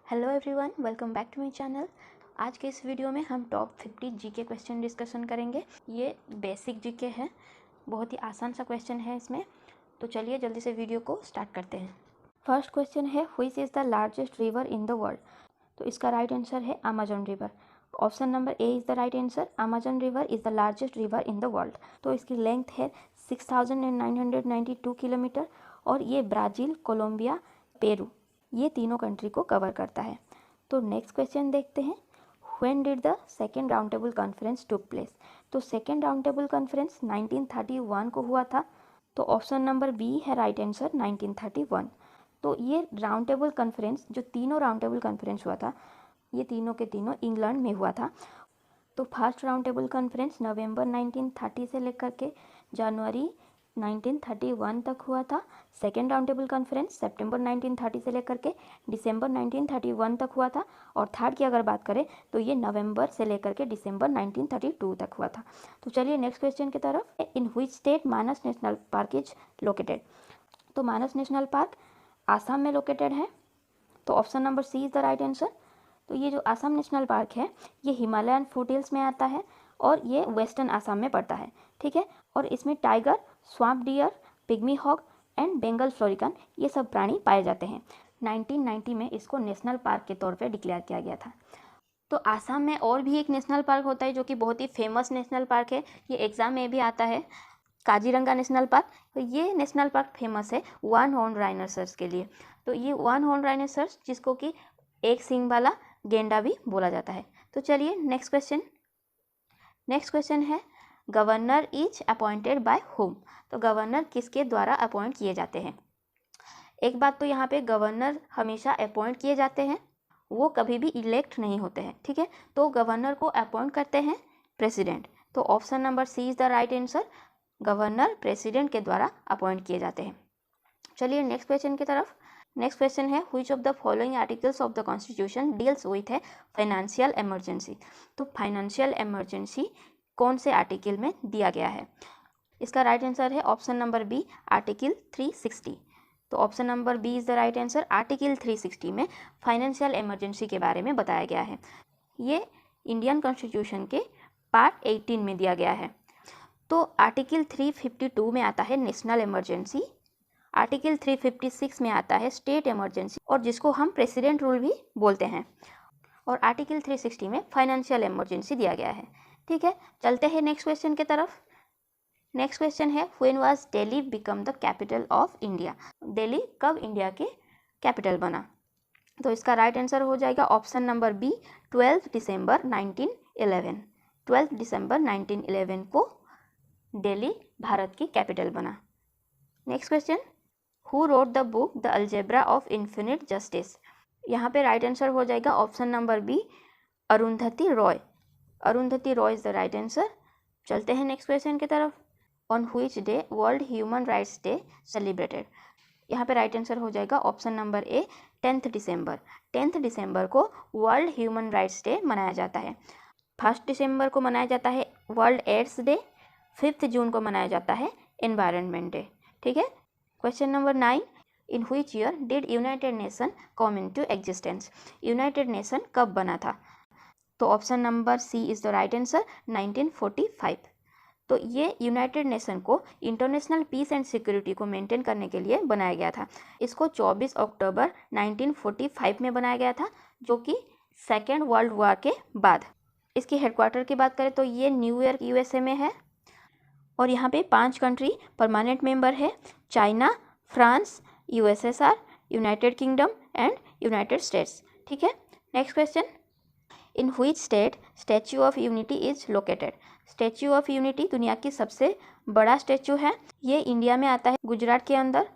Hello everyone, welcome back to my channel. आज के इस वीडियो में हम टॉप 50 जीके क्वेश्चन डिस्कशन करेंगे। ये बेसिक जीके है, बहुत ही आसान सा क्वेश्चन है इसमें। तो चलिए जल्दी से वीडियो को स्टार्ट करते हैं। फर्स्ट क्वेश्चन है, which is the largest river in the world. तो इसका राइट आंसर है Amazon river. Option number A is the right answer. Amazon river is the largest river in the world. तो इसकी length है 6992 kilometre और ये Brazil, Colombia, Peru ये तीनों कंट्री को कवर करता है। तो नेक्स्ट क्वेश्चन देखते हैं, when did the second round table conference took place. तो सेकेंड राउंड टेबल कॉन्फ्रेंस 1931 को हुआ था। तो ऑप्शन नंबर बी है राइट आंसर 1931। तो ये राउंड टेबल कॉन्फ्रेंस, जो तीनों राउंड टेबल कॉन्फ्रेंस हुआ था, ये तीनों के तीनों इंग्लैंड में हुआ था। तो फर्स्ट राउंड टेबल कॉन्फ्रेंस नवंबर 1930 से लेकर के जनवरी 1931 तक हुआ था। सेकेंड राउंड टेबल कॉन्फ्रेंस सितंबर 1930 से लेकर के दिसंबर 1931 तक हुआ था। और थर्ड की अगर बात करें तो ये नवंबर से लेकर के दिसंबर 1932 तक हुआ था। तो चलिए नेक्स्ट क्वेश्चन की तरफ। In which state Manas national park is located. तो मानस नेशनल पार्क आसाम में लोकेटेड है। तो option number C is the right answer. तो ये जो आसाम नेशनल पार्क है ये हिमालयन फुटहिल्स में आता है और ये वेस्टर्न आसाम में पड़ता है, ठीक है। और इसमें tiger, swamp deer, pygmy hog and Bengal florican ये सब प्राणी पाए जाते हैं। 1990 में इसको नेशनल पार्क के तौर पे डिक्लेयर किया गया था। तो आसाम में और भी एक नेशनल पार्क होता है जो कि बहुत ही फेमस नेशनल पार्क है, ये एग्ज़ाम में भी आता है, काजीरंगा नेशनल पार्क। तो ये नेशनल पार्क फेमस है वन हॉर्न राइनोसरस के लिए। तो ये वन हॉर्न राइनोसरस जिसको कि एक सींग वाला गेंडा भी बोला जाता है। तो चलिए नेक्स्ट क्वेश्चन है, governor is appointed by home. तो गवर्नर किसके द्वारा अपॉइंट किए जाते हैं। एक बात तो यहाँ पे गवर्नर हमेशा अपॉइंट किए जाते हैं, वो कभी भी इलेक्ट नहीं होते हैं, ठीक है। तो गवर्नर को अपॉइंट करते हैं प्रेसिडेंट। तो option number C is the right answer. Governor president के द्वारा अपॉइंट किए जाते हैं। चलिए नेक्स्ट क्वेश्चन की तरफ। नेक्स्ट क्वेश्चन है, which of the following articles of the constitution deals with है फाइनेंशियल इमरजेंसी। तो फाइनेंशियल इमरजेंसी कौन से आर्टिकल में दिया गया है। इसका राइट आंसर है ऑप्शन नंबर बी, आर्टिकल 360। तो option number B is the right answer. Article 360 में फाइनेंशियल इमरजेंसी के बारे में बताया गया है। ये इंडियन कॉन्स्टिट्यूशन के पार्ट 18 में दिया गया है। तो आर्टिकल 352 में आता है नेशनल इमरजेंसी, आर्टिकल 356 में आता है स्टेट इमरजेंसी और जिसको हम प्रेसिडेंट रूल भी बोलते हैं, और आर्टिकल 360 में फाइनेंशियल इमरजेंसी दिया गया है, ठीक है। चलते हैं नेक्स्ट क्वेश्चन की तरफ। नेक्स्ट क्वेश्चन है, when was Delhi become the capital of India. Delhi कब इंडिया के कैपिटल बना। तो इसका राइट आंसर हो जाएगा ऑप्शन नंबर बी, 12 दिसंबर 1911। 12 दिसंबर 1911 को दिल्ली भारत की कैपिटल बना। Next question, who wrote the book the algebra of infinite justice. यहाँ पे राइट आंसर हो जाएगा option number B, Arundhati Roy. Arundhati Roy is the right answer. चलते हैं नेक्स्ट क्वेश्चन की तरफ। On which day world human rights day celebrated. यहाँ पे राइट आंसर हो जाएगा ऑप्शन नंबर ए, 10 दिसंबर। 10 दिसंबर को वर्ल्ड ह्यूमन राइट्स डे मनाया जाता है। 1 दिसंबर को मनाया जाता है वर्ल्ड एड्स डे। 5 जून को मनाया जाता है एनवायरनमेंट डे, ठीक है। Question number 9, in which year did united nation come into existence. United nation कब बना था। तो option number C is the right answer, 1945। तो ये यूनाइटेड नेशन को इंटरनेशनल पीस एंड सिक्योरिटी को मेंटेन करने के लिए बनाया गया था। इसको 24 अक्टूबर 1945 में बनाया गया था, जो कि सेकेंड वर्ल्ड वॉर के बाद। इसकी हेडक्वार्टर की बात करें तो ये न्यूयॉर्क यूएसए में है और यहाँ पे 5 कंट्री परमानेंट मेंबर है, China, France, USSR, United kingdom and United states, ठीक है। Next question, in which state statue of unity is located. Statue of unity दुनिया की सबसे बड़ा स्टैच्यू है, ये इंडिया में आता है, गुजरात के अंदर।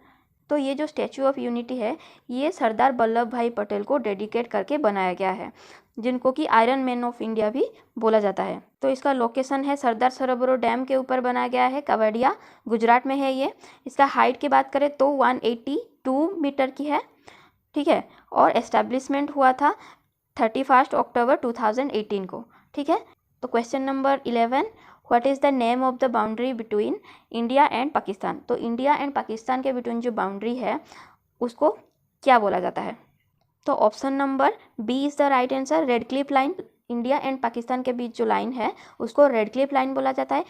तो ये जो स्टैच्यू ऑफ यूनिटी है ये सरदार वल्लभ भाई पटेल को डेडिकेट करके बनाया गया है, जिनको कि आयरन मैन ऑफ इंडिया भी बोला जाता है। तो इसका लोकेशन है सरदार सरोवर डैम के ऊपर बनाया गया है, केवड़िया, गुजरात में है ये। इसका हाइट की बात करें तो 182 मीटर की है, ठीक है। और एस्टेब्लिशमेंट हुआ था 31 अक्टूबर 2018 को, ठीक है। तो question number 11, what is the name of the boundary between India and Pakistan. तो इंडिया एंड पाकिस्तान के बिटवीन जो बाउंड्री है उसको क्या बोला जाता है। तो option number B is the right answer. Radcliffe line, India and Pakistan के बीच जो लाइन है उसको रेड क्लिफ लाइन बोला जाता है।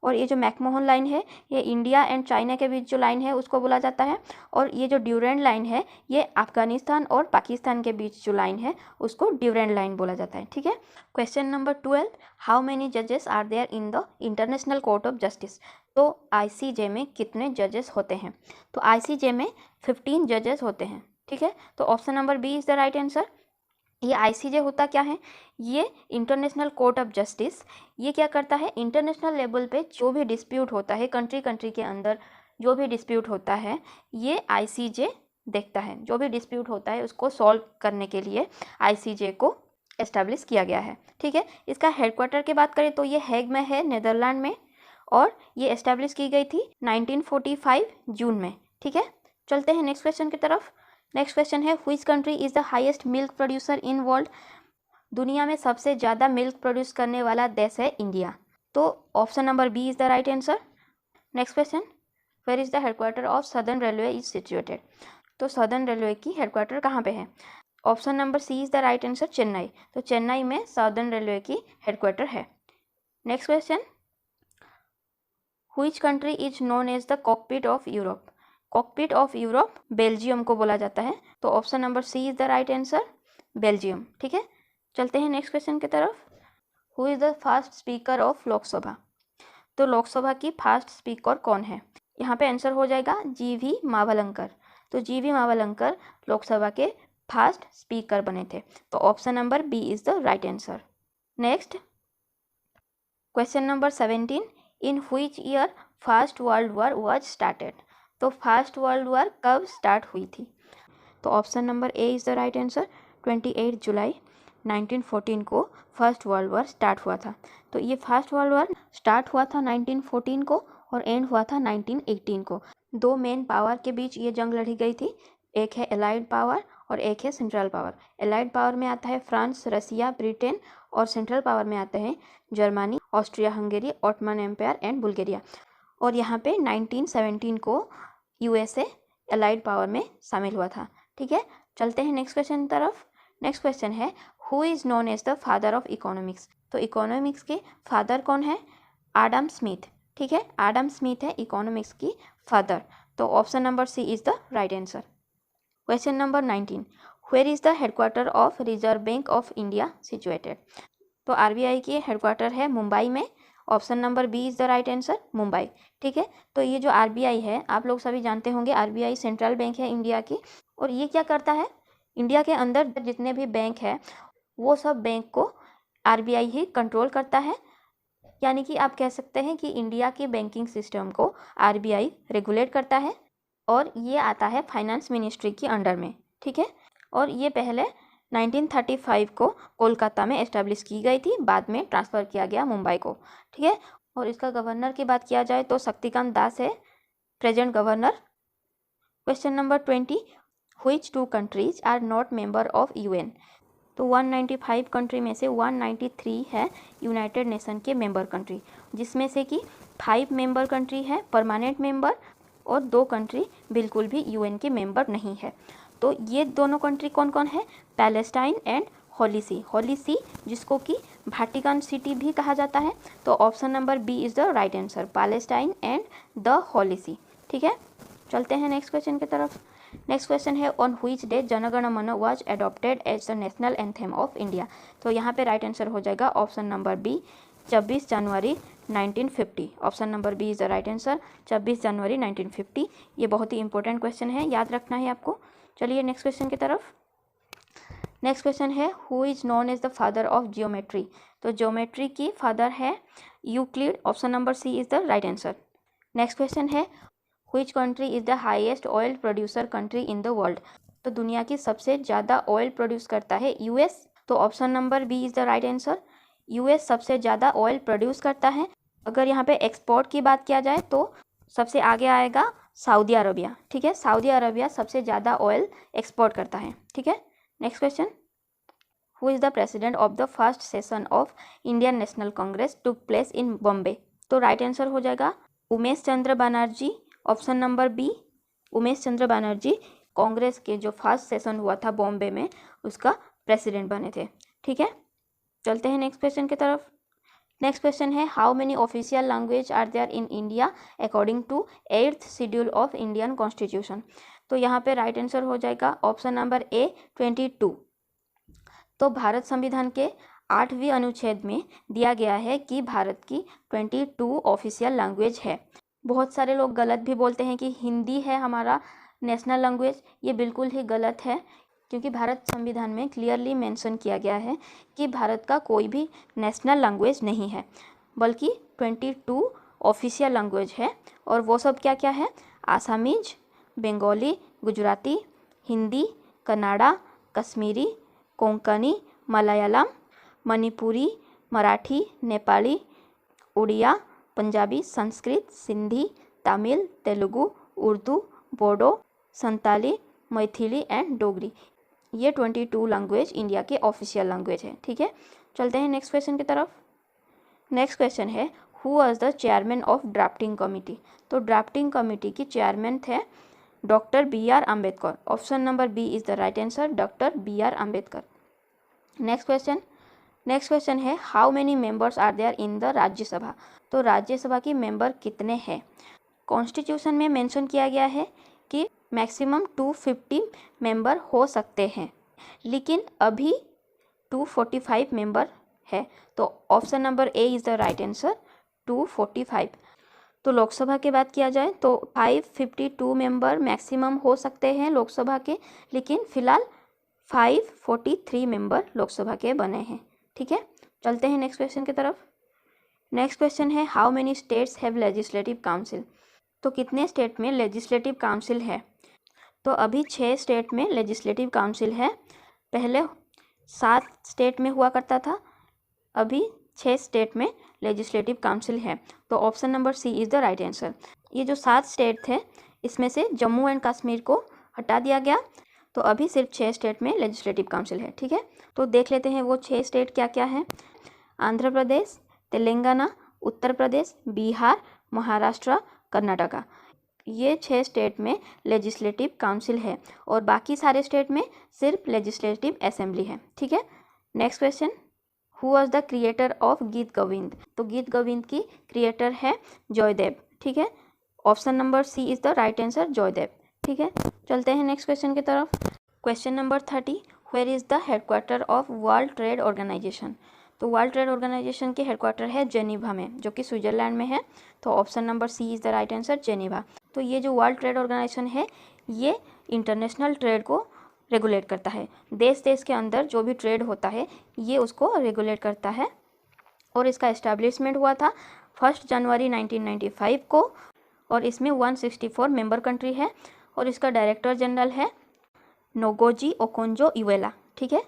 और ये जो मैकमोहन लाइन है ये इंडिया एंड चाइना के बीच जो लाइन है उसको बोला जाता है। और ये जो ड्यूरेंड लाइन है ये अफगानिस्तान और पाकिस्तान के बीच जो लाइन है उसको ड्यूरेंड लाइन बोला जाता है। ठीक है। क्वेश्चन नंबर 12, हाउ मेनी जजेस are there in the international court of justice. तो आईसीजे में कितने जजेस होते हैं? तो आईसीजे में 15 जजेस होते हैं। ठीक है। तो option number B is the right answer. ये आईसीजे होता क्या है? ये इंटरनेशनल कोर्ट ऑफ जस्टिस, ये क्या करता है, इंटरनेशनल लेवल पे जो भी डिस्प्यूट होता है कंट्री के अंदर जो भी डिस्प्यूट होता है ये आईसीजे देखता है। जो भी डिस्प्यूट होता है उसको सॉल्व करने के लिए आईसीजे को एस्टैब्लिश किया गया है। ठीक है। इसका हेडक्वार्टर की बात करें तो ये हैग में है, नेदरलैंड में, और ये एस्टैब्लिश की गई थी 1945 जून में। ठीक है। चलते हैं नेक्स्ट क्वेश्चन की तरफ। नेक्स्ट क्वेश्चन है, which country is the highest milk producer in world. दुनिया में सबसे ज़्यादा मिल्क प्रोड्यूस करने वाला देश है इंडिया। तो option number B is the right answer. Next question, where is the headquarter of southern railway is situated. तो सदर्न रेलवे की हेडक्वार्टर कहाँ पे है? Option number C is the right answer, Chennai. तो चेन्नई में सदर्न रेलवे की headquarter है। Next question, which country is known as the cockpit of Europe. Cockpit of Europe Belgium को बोला जाता है। तो option number C is the right answer, Belgium. ठीक है। चलते हैं नेक्स्ट क्वेश्चन की तरफ। Who is the fast speaker of Lok Sabha. तो लोकसभा की फास्ट स्पीकर कौन है? यहाँ पे आंसर हो जाएगा जीवी मावलंकर। तो जीवी मावलंकर लोकसभा के फास्ट स्पीकर बने थे। तो option number B is the right answer. Next question number 17, in which year first world war was started. तो फर्स्ट वर्ल्ड वॉर कब स्टार्ट हुई थी? तो option number A is the right answer, 28 जुलाई 1914 को फर्स्ट वर्ल्ड वॉर स्टार्ट हुआ था। तो ये फर्स्ट वर्ल्ड वॉर स्टार्ट हुआ था 1914 को और एंड हुआ था 1918 को। दो मेन पावर के बीच ये जंग लड़ी गई थी, एक है एलाइड पावर और एक है सेंट्रल पावर। एलाइड पावर में आता है फ्रांस, रसिया, ब्रिटेन, और सेंट्रल पावर में आते हैं Germany, Austria Hungary, Ottoman Empire and Bulgaria. और यहाँ पे 1917 को यूएसए एलाइड पावर में शामिल हुआ था। ठीक है। चलते हैं नेक्स्ट क्वेश्चन की तरफ। नेक्स्ट क्वेश्चन है, who is known as the father of economics. तो इकोनॉमिक्स के फादर कौन है? Adam Smith. ठीक है। एडम स्मिथ है इकोनॉमिक्स की फादर। तो option number C is the right answer. Question number 19, where is the headquarter of Reserve Bank of India situated. तो आरबीआई की हेडक्वार्टर है मुंबई में। Option number B is the right answer, Mumbai. ठीक है। तो ये जो आरबीआई है आप लोग सभी जानते होंगे, आरबीआई सेंट्रल बैंक है इंडिया की। और ये क्या करता है, इंडिया के अंदर जितने भी बैंक है वो सब बैंक को आरबीआई ही कंट्रोल करता है। यानी कि आप कह सकते हैं कि इंडिया के बैंकिंग सिस्टम को आरबीआई रेगुलेट करता है और ये आता है फाइनेंस मिनिस्ट्री के अंडर में। ठीक है। और ये पहले 1935 को कोलकाता में एस्टेब्लिश की गई थी, बाद में ट्रांसफ़र किया गया मुंबई को। ठीक है। और इसका गवर्नर की बात किया जाए तो शक्तिकांत दास है present governor. Question number 20, which two countries are not member of UN. तो 195 कंट्री में से 193 है यूनाइटेड नेशन के मेंबर कंट्री, जिसमें से कि 5 मेंबर कंट्री है परमानेंट मेंबर और 2 कंट्री बिल्कुल भी यूएन के मेंबर नहीं है। तो ये दोनों कंट्री कौन कौन है? Palestine and Holy See. Holy See जिसको कि वाटिकन सिटी भी कहा जाता है। तो option number B is the right answer, Palestine and the Holy See. ठीक है। चलते हैं नेक्स्ट क्वेश्चन की तरफ। नेक्स्ट क्वेश्चन है, on which day Jana Gana Mana was adopted as the national anthem of India. तो यहाँ पे राइट आंसर हो जाएगा ऑप्शन नंबर बी, 26 जनवरी 1950। Option number B is the right answer, 26 जनवरी 1950। ये बहुत ही इंपॉर्टेंट क्वेश्चन है, याद रखना है आपको। चलिए नेक्स्ट क्वेश्चन की तरफ। नेक्स्ट क्वेश्चन है, who is known as the father of geometry. तो जियोमेट्री की फादर है Euclid. Option number C is the right answer. Next question है, which country is the highest oil producer country in the world. तो दुनिया की सबसे ज़्यादा oil produce करता है यूएस। तो option number B is the right answer, US सबसे ज़्यादा ऑयल प्रोड्यूस करता है। अगर यहाँ पे एक्सपोर्ट की बात किया जाए तो सबसे आगे आएगा सऊदी अरबिया। ठीक है। सऊदी अरबिया सबसे ज़्यादा ऑयल एक्सपोर्ट करता है। ठीक है। Next question, who is the president of the first session of Indian National Congress took place in Bombay. तो राइट आंसर हो जाएगा Umesh Chandra Banerjee. Option number B, Umesh Chandra Banerjee Congress के जो फर्स्ट सेशन हुआ था बॉम्बे में, उसका प्रेसिडेंट बने थे। ठीक है, चलते हैं नेक्स्ट क्वेश्चन की तरफ। नेक्स्ट क्वेश्चन है, how many official language are there in India according to 8th schedule of Indian constitution. तो यहाँ पे राइट आंसर हो जाएगा ऑप्शन नंबर ए 22। तो भारत संविधान के 8वें अनुच्छेद में दिया गया है कि भारत की 22 ऑफिशियल लैंग्वेज है। बहुत सारे लोग गलत भी बोलते हैं कि हिंदी है हमारा नेशनल लैंग्वेज। ये बिल्कुल ही गलत है, क्योंकि भारत संविधान में क्लियरली मेंशन किया गया है कि भारत का कोई भी नेशनल लैंग्वेज नहीं है, बल्कि 22 ऑफिशियल लैंग्वेज है। और वो सब क्या क्या है? आसामीज, बंगाली, गुजराती, हिंदी, कन्नड़ा, कश्मीरी, कोंकणी, मलयालम, मणिपुरी, मराठी, नेपाली, उड़िया, पंजाबी, संस्कृत, सिंधी, तमिल, तेलुगु, उर्दू, बोडो, संताली, मैथिली एंड डोगरी। ये 22 लैंग्वेज इंडिया के ऑफिशियल लैंग्वेज है। ठीक है, चलते हैं नेक्स्ट क्वेश्चन की तरफ। नेक्स्ट क्वेश्चन है, who was the chairman of drafting committee. तो ड्राफ्टिंग कमिटी की चेयरमैन थे doctor B.R. Ambedkar. Option number B is the right answer, doctor B.R. Ambedkar. Next question है, how many members are there in the Rajya Sabha. तो राज्यसभा की member कितने हैं? Constitution में mention किया गया है कि मैक्सिमम 250 मेंबर हो सकते हैं, लेकिन अभी 245 मेंबर है। तो option number A is the right answer, 245। तो लोकसभा की बात किया जाए तो 552 मेंबर मैक्सिमम हो सकते हैं लोकसभा के, लेकिन फिलहाल 543 मेंबर लोकसभा के बने हैं। ठीक है, चलते हैं नेक्स्ट क्वेश्चन की तरफ। नेक्स्ट क्वेश्चन है, how many states have legislative council. तो कितने स्टेट में लेजिस्लेटिव काउंसिल है? तो अभी 6 स्टेट में लेजिस्लेटिव काउंसिल है। पहले 7 स्टेट में हुआ करता था, अभी 6 स्टेट में लेजिस्लेटिव काउंसिल है। तो option number C is the right answer. ये जो 7 स्टेट थे, इसमें से जम्मू एंड कश्मीर को हटा दिया गया, तो अभी सिर्फ 6 स्टेट में लेजिस्लेटिव काउंसिल है। ठीक है, तो देख लेते हैं वो 6 स्टेट क्या क्या हैं। आंध्र प्रदेश, तेलंगाना, उत्तर प्रदेश, बिहार, महाराष्ट्र, कर्नाटका। ये 6 स्टेट में लेजिस्लेटिव काउंसिल है, और बाकी सारे स्टेट में सिर्फ लेजिस्लेटिव असेंबली है। ठीक है, next question, who was the creator of गीत गोविंद। तो गीत गोविंद की क्रिएटर है जयदेव। ठीक है, option number C is the right answer, Jayadev. ठीक है, चलते हैं नेक्स्ट क्वेश्चन की तरफ। Question number 30, where is the headquarter of world trade organisation. तो वर्ल्ड ट्रेड ऑर्गेनाइजेशन के हेडक्वार्टर है जेनीवा में, जो कि स्विट्जरलैंड में है। तो option number C is the right answer, Geneva. तो ये जो वर्ल्ड ट्रेड ऑर्गेनाइजेशन है, ये इंटरनेशनल ट्रेड को रेगुलेट करता है। देश देश के अंदर जो भी ट्रेड होता है, ये उसको रेगुलेट करता है। और इसका एस्टैब्लिशमेंट हुआ था 1 जनवरी 1995 को, और इसमें 164 मेंबर कंट्री है, और इसका डायरेक्टर जनरल है नोगोजी ओकोंजो इवेला। ठीक है,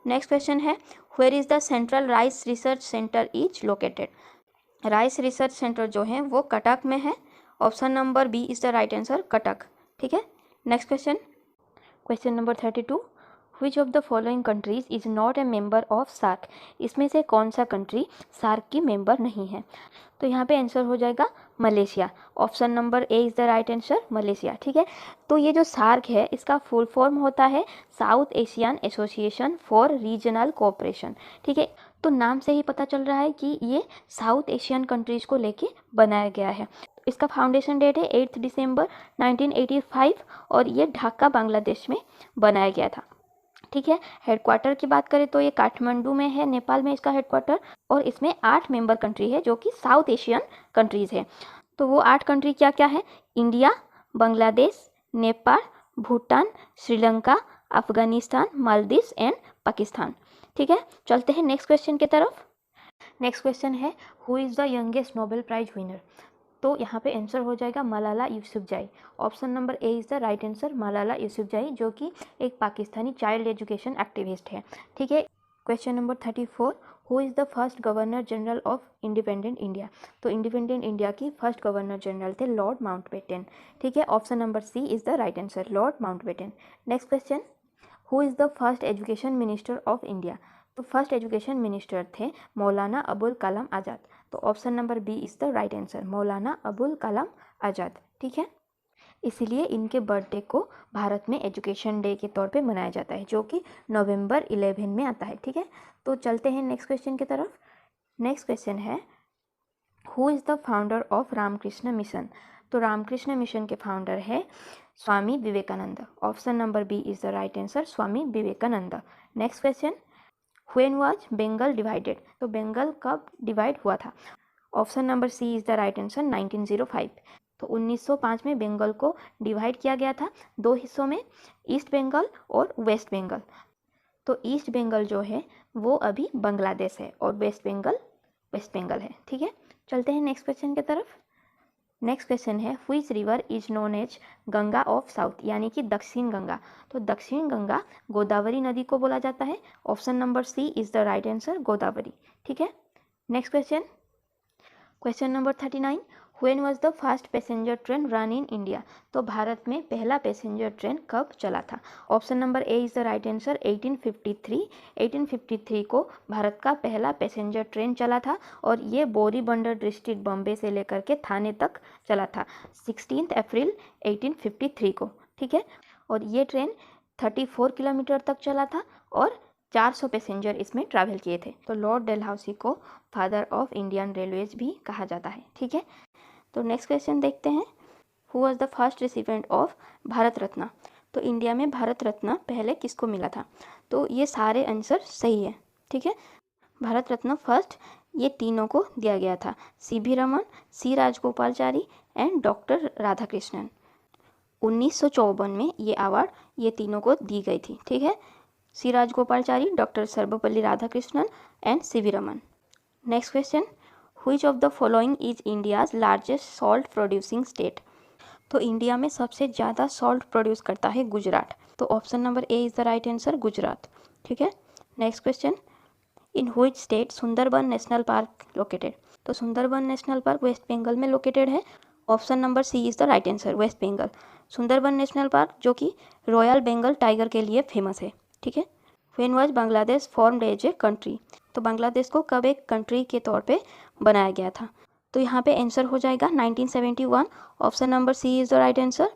नेक्स्ट क्वेश्चन है, where is the central rice research centre is located. Rice research centre जो है वो कटक में है। Option number B is the right answer, Cuttack. ठीक है, next question, question number 32, which of the following countries is not a member of SAARC. इसमें से कौन सा कंट्री सार्क की मेंबर नहीं है? तो यहाँ पे आंसर हो जाएगा Malaysia. Option number A is the right answer, Malaysia. ठीक है, तो ये जो सार्क है, इसका फुल फॉर्म होता है south Asian association for regional cooperation. ठीक है, तो नाम से ही पता चल रहा है कि ये साउथ एशियन कंट्रीज़ को लेके बनाया गया है। इसका फाउंडेशन डेट है 8 दिसंबर 1985, और ये ढाका बांग्लादेश में बनाया गया था। ठीक है, हेडक्वार्टर की बात करें तो ये काठमांडू में है, नेपाल में इसका हेडक्वार्टर, और इसमें 8 मेंबर कंट्री है जो कि साउथ एशियन कंट्रीज़ है। तो वो 8 कंट्री क्या क्या है? India, Bangladesh, Nepal, Bhutan, Sri Lanka, Afghanistan, Maldives and Pakistan. ठीक है, चलते हैं नेक्स्ट क्वेश्चन की तरफ। नेक्स्ट क्वेश्चन है, who is the youngest Nobel prize winner. तो यहाँ पे आंसर हो जाएगा Malala Yousafzai. Option number A is the right answer, Malala Yousafzai, जो कि एक पाकिस्तानी चाइल्ड एजुकेशन एक्टिविस्ट है। ठीक है, question number 34, who is the first governor general of independent India. तो इंडिपेंडेंट इंडिया की फर्स्ट गवर्नर जनरल थे लॉर्ड माउंटबेटन। ठीक है, option number C is the right answer, lord Mountbatten. Next question, who is the first education minister of India. तो first education minister थे मौलाना अबुल कलाम आज़ाद। तो option number B is the right answer, Maulana Abul Kalam आज़ाद। ठीक है, इसीलिए इनके birthday को भारत में एजुकेशन डे के तौर पे मनाया जाता है, जो कि नवंबर 11 में आता है। ठीक है, तो चलते हैं नेक्स्ट क्वेश्चन की तरफ। नेक्स्ट क्वेश्चन है, who is the founder of Ramakrishna Mission? तो रामकृष्ण मिशन के फाउंडर है Swami Vivekananda. Option number B is the right answer, Swami Vivekananda. Next question, when was Bengal divided? तो बंगाल कब डिवाइड हुआ था? Option number C is the right answer, 1905। तो 1905 में बंगाल को डिवाइड किया गया था दो हिस्सों में, ईस्ट बंगाल और वेस्ट बंगाल। तो ईस्ट बंगाल जो है वो अभी बांग्लादेश है और वेस्ट बंगाल है। ठीक है, चलते हैं नेक्स्ट क्वेश्चन की तरफ। नेक्स्ट क्वेश्चन है, which river is known as Ganga of south? यानी कि दक्षिण गंगा। तो दक्षिण गंगा गोदावरी नदी को बोला जाता है। Option number C is the right answer, Godavari. ठीक है, next question, question number 39, when was the first passenger train run in India? तो भारत में पहला पैसेंजर ट्रेन कब चला था? Option number A is the right answer, 1853। 1853 को भारत का पहला पैसेंजर ट्रेन चला था और ये बोरीबंदर डिस्ट्रिक्ट बॉम्बे से लेकर के थाने तक चला था 16 अप्रैल 1853 को। ठीक है, और ये ट्रेन 34 किलोमीटर तक चला था और 400 पैसेंजर इसमें ट्रैवल किए थे। तो लॉर्ड डलहौसी को फादर ऑफ इंडियन रेलवेज भी कहा जाता है। ठीक है, तो नेक्स्ट क्वेश्चन देखते हैं, who was the first recipient of Bharat Ratna? तो इंडिया में भारत रत्न पहले किसको मिला था? तो ये सारे आंसर सही है। ठीक है, भारत रत्न फर्स्ट ये तीनों को दिया गया था, C V Raman, C Rajagopalachari and doctor Radhakrishnan. 1954 में ये अवार्ड ये तीनों को दी गई थी। ठीक है, C Rajagopalachari, doctor Sarvepalli Radhakrishnan and CV Raman. Next question, which of the following is India's largest salt producing state? तो इंडिया में सबसे ज़्यादा सॉल्ट प्रोड्यूस करता है गुजरात। तो option number A is the right answer, Gujarat. ठीक है, next question, in which state Sundarban national park located? तो Sundarban national park west Bengal में लोकेटेड है। Option number C is the right answer, waste Bengal. Sundarban national park जो कि रॉयल बंगाल टाइगर के लिए famous है। ठीक है, when was Bangladesh formed as a country? तो बांग्लादेश को कब एक कंट्री के तौर पे बनाया गया था? तो यहाँ पे आंसर हो जाएगा 1971। Option number C is the right answer.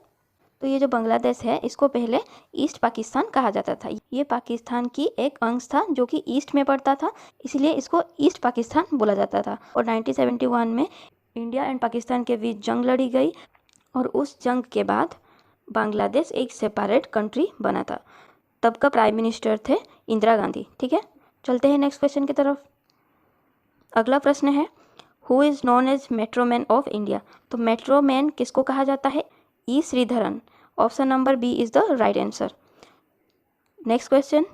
तो ये जो बांग्लादेश है इसको पहले ईस्ट पाकिस्तान कहा जाता था। ये पाकिस्तान की एक अंश था जो कि ईस्ट में पड़ता था, इसलिए इसको ईस्ट पाकिस्तान बोला जाता था। और 1971 में इंडिया एंड पाकिस्तान के बीच जंग लड़ी गई और उस जंग के बाद बांग्लादेश एक सेपरेट कंट्री बना था। तब का प्राइम मिनिस्टर थे इंदिरा गांधी। ठीक है, चलते हैं नेक्स्ट क्वेश्चन की तरफ। अगला प्रश्न है, who is known as metro man of India? तो मेट्रोमैन किसको कहा जाता है? E Sreedharan. Option number B is the right answer. Next question,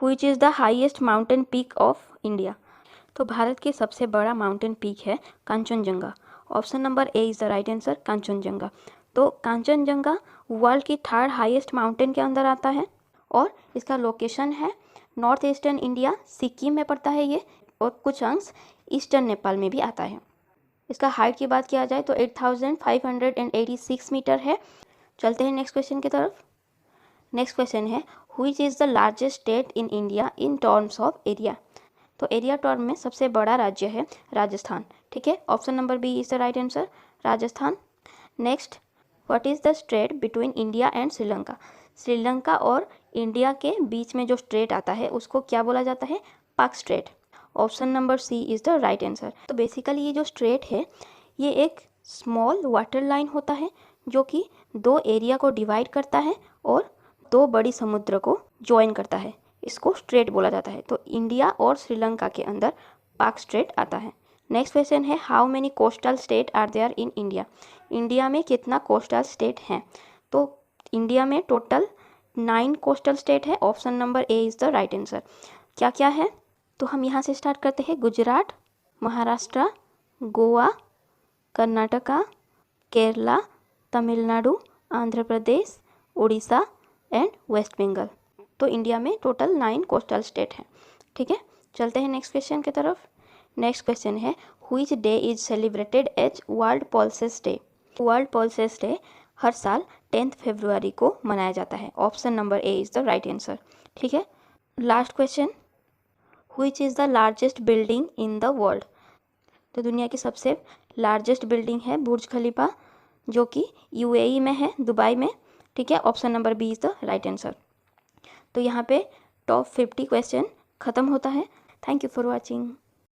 which is the highest mountain peak of India? तो भारत की सबसे बड़ा माउंटेन पीक है Kanchenjunga. Option number A is the right answer, Kanchenjunga. तो कांचनजंगा वर्ल्ड की थर्ड हाईएस्ट माउंटेन के अंदर आता है और इसका लोकेशन है नॉर्थ ईस्टर्न इंडिया, सिक्किम में पड़ता है ये, और कुछ अंश ईस्टर्न नेपाल में भी आता है। इसका हाइट की बात किया जाए तो 8586 मीटर है। चलते हैं नेक्स्ट क्वेश्चन की तरफ। नेक्स्ट क्वेश्चन है, which is the largest state in India in terms of area? तो एरिया टर्म में सबसे बड़ा राज्य है राजस्थान। ठीक है, option number B is the right answer, Rajasthan. Next, what is the strait between India and Sri Lanka? Sri Lanka और इंडिया के बीच में जो स्ट्रेट आता है उसको क्या बोला जाता है? Palk strait. Option number C is the right answer. तो बेसिकली ये जो स्ट्रेट है ये एक स्मॉल वाटर लाइन होता है जो कि दो एरिया को डिवाइड करता है और दो बड़ी समुद्र को ज्वाइन करता है, इसको स्ट्रेट बोला जाता है। तो इंडिया और श्रीलंका के अंदर पाक स्ट्रेट आता है। नेक्स्ट क्वेश्चन है, how many coastal state are there in India? India में कितना कोस्टल स्टेट हैं? तो इंडिया में टोटल 9 कोस्टल स्टेट है। Option number A is the right answer. क्या क्या है? तो हम यहाँ से स्टार्ट करते हैं, गुजरात, महाराष्ट्र, गोवा, कर्नाटका, केरला, तमिलनाडु, आंध्र प्रदेश, उड़ीसा एंड वेस्ट बंगाल। तो इंडिया में टोटल 9 कोस्टल स्टेट हैं। ठीक है, चलते हैं नेक्स्ट क्वेश्चन की तरफ। नेक्स्ट क्वेश्चन है, which day is celebrated as world pulses day? World pulses day हर साल 10 फरवरी को मनाया जाता है। Option number A is the right answer. ठीक है, last question, which is the largest building in the world? तो दुनिया की सबसे लार्जेस्ट बिल्डिंग है बुर्ज खलीफा, जो कि यूएई में है, दुबई में। ठीक है, option number B is the right answer. तो यहाँ पे टॉप 50 क्वेश्चन ख़त्म होता है। Thank you for watching.